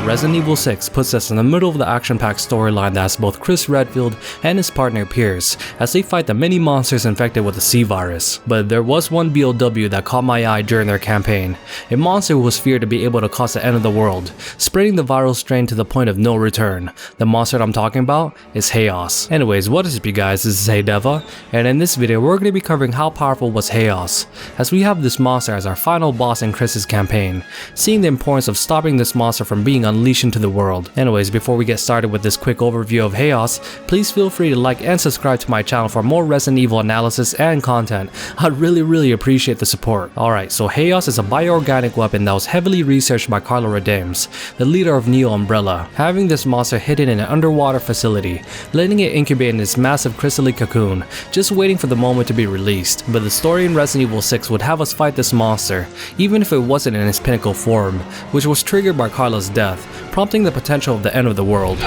Resident Evil 6 puts us in the middle of the action-packed storyline that has both Chris Redfield and his partner Pierce as they fight the many monsters infected with the C virus. But there was one BOW that caught my eye during their campaign, a monster who was feared to be able to cause the end of the world, spreading the viral strain to the point of no return. The monster that I'm talking about is Chaos. Anyways, what is up you guys, this is HeyDeva, and in this video we're going to be covering how powerful was Chaos, as we have this monster as our final boss in Chris's campaign, seeing the importance of stopping this monster from being unleashed into the world. Anyways, before we get started with this quick overview of Chaos, please feel free to like and subscribe to my channel for more Resident Evil analysis and content. I'd really appreciate the support. Alright, so Chaos is a bioorganic weapon that was heavily researched by Carla Redeems, the leader of Neo Umbrella, having this monster hidden in an underwater facility, letting it incubate in this massive chrysalid cocoon, just waiting for the moment to be released. But the story in Resident Evil 6 would have us fight this monster, even if it wasn't in its pinnacle form, which was triggered by Carla's death, prompting the potential of the end of the world.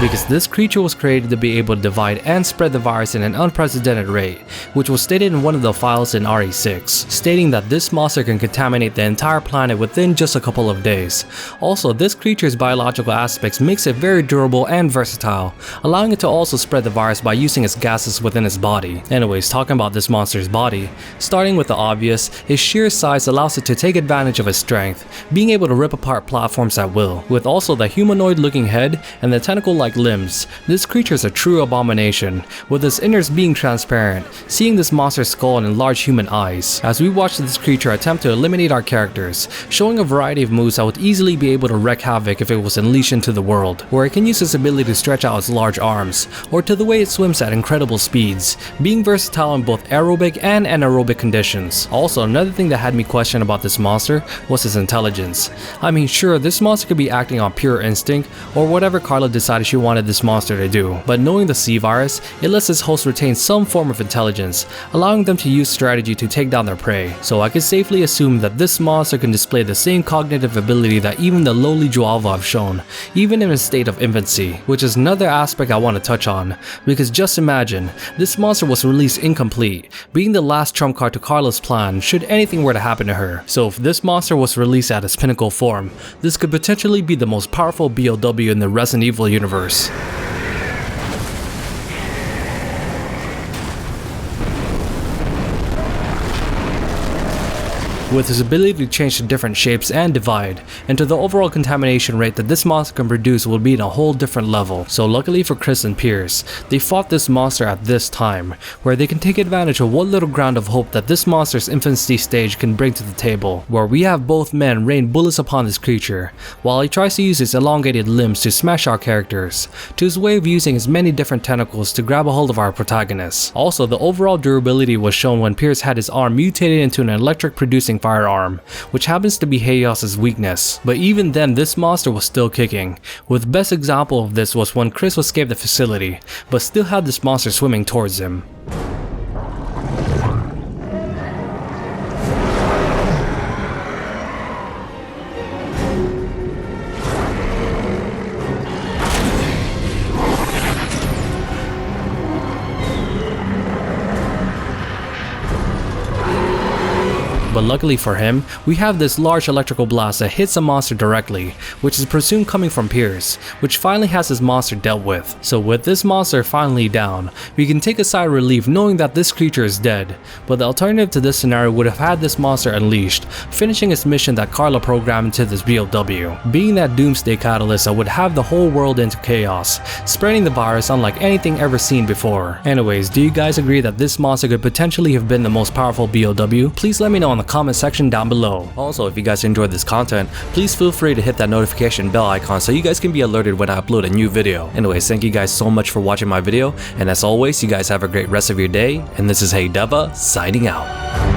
Because this creature was created to be able to divide and spread the virus in an unprecedented rate, which was stated in one of the files in RE6, stating that this monster can contaminate the entire planet within just a couple of days. Also, this creature's biological aspects makes it very durable and versatile, allowing it to also spread the virus by using its gases within its body. Anyways, talking about this monster's body, starting with the obvious, its sheer size allows it to take advantage of its strength, being able to rip apart platforms at will. With also the humanoid looking head and the tentacle-like limbs, this creature is a true abomination, with its innards being transparent, seeing this monster's skull and large human eyes. As we watch this creature attempt to eliminate our characters, showing a variety of moves that would easily be able to wreak havoc if it was unleashed into the world, where it can use its ability to stretch out its large arms, or to the way it swims at incredible speeds, being versatile in both aerobic and anaerobic conditions. Also, another thing that had me question about this monster was its intelligence. I mean, sure, this monster could be acting on pure instinct, or whatever Carla decided she wanted this monster to do, but knowing the C virus, it lets its host retain some form of intelligence, allowing them to use strategy to take down their prey. So I can safely assume that this monster can display the same cognitive ability that even the lowly Joalva have shown, even in a state of infancy, which is another aspect I want to touch on, because just imagine, this monster was released incomplete, being the last trump card to Carla's plan should anything were to happen to her. So if this monster was released at its pinnacle form, this could potentially be the most powerful BOW in the Resident Evil universe. With his ability to change to different shapes and divide, and to the overall contamination rate that this monster can produce will be in a whole different level. So luckily for Chris and Pierce, they fought this monster at this time, where they can take advantage of what little ground of hope that this monster's infancy stage can bring to the table, where we have both men rain bullets upon this creature, while he tries to use his elongated limbs to smash our characters, to his way of using his many different tentacles to grab a hold of our protagonists. Also, the overall durability was shown when Pierce had his arm mutated into an electric producing firearm, which happens to be Chaos's weakness. But even then, this monster was still kicking, with best example of this was when Chris escaped the facility, but still had this monster swimming towards him. But luckily for him, we have this large electrical blast that hits the monster directly, which is presumed coming from Pierce, which finally has his monster dealt with. So with this monster finally down, we can take a sigh of relief knowing that this creature is dead, but the alternative to this scenario would have had this monster unleashed, finishing its mission that Carla programmed into this BOW, being that doomsday catalyst that would have the whole world into chaos, spreading the virus unlike anything ever seen before. Anyways, do you guys agree that this monster could potentially have been the most powerful BOW? Please let me know in the comment section down below. Also, if you guys enjoyed this content, please feel free to hit that notification bell icon so you guys can be alerted when I upload a new video. Anyways, thank you guys so much for watching my video, and as always, you guys have a great rest of your day, and this is HeyDeva signing out.